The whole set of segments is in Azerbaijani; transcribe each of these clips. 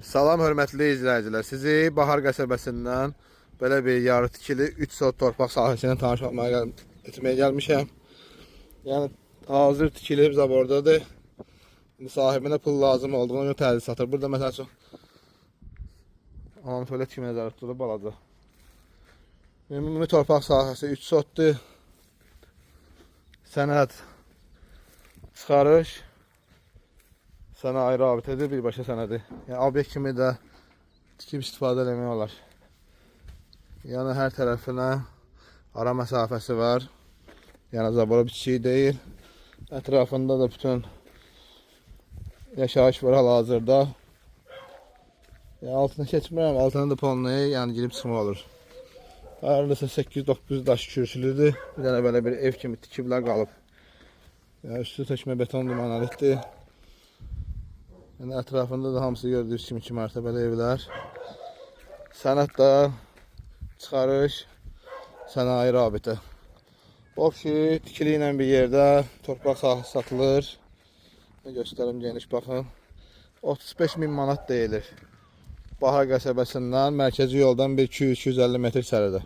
Salam hörmətli izləyicilər. Sizi Bahar qəsəbəsindən belə bir yarı tikili 3 sot torpaq sahəsindən tanış etməyə gəlmişəm. Yəni hazır tikilib zabordadır. İndi sahibinə pul lazım olduğuna görə təhvil satır. Burada məsəl üçün anatolet kimi nəzərdə tutulur balaca. Ümumi torpaq sahəsi 3 sotdur. Sənəd çıxarış sənaye rabitədir, birbaşa sənədi. Yəni obyekt kimi də tikib istifadə eləmək olar. Yəni hər tərəfinə ara məsafəsi var. Yəni zabora bitişik deyil. Ətrafında da bütün yaşayış var hal-hazırda. Yəni altına keçmirəm, altına da polnaya yəni girib çıxmaq olur. Ayrıca 8-9 daş kürsülüdür. Bir dənə belə bir ev kimi tikiblər qalıb. Yəni üstü tökmə beton limonalitdir. Yəni ətrafında da hamısı gördüyünüz kimi 2 mərtəbəli evlər. Sənəd də çıxarış sənaye rabitə. O ki, tikili ilə bir yerdə torpaq sahəsi satılır. Göstərim geniş baxın. 35.000 manat deyilir. Bahar qəsəbəsindən mərkəzi yoldan bir 200-250 metr içəridə.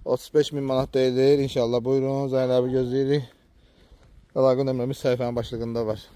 35.000 manat deyilir. İnşallah buyurun, zəyləbi gözləyirik. Əlaqə nömrəmiz səhifənin başlığında var.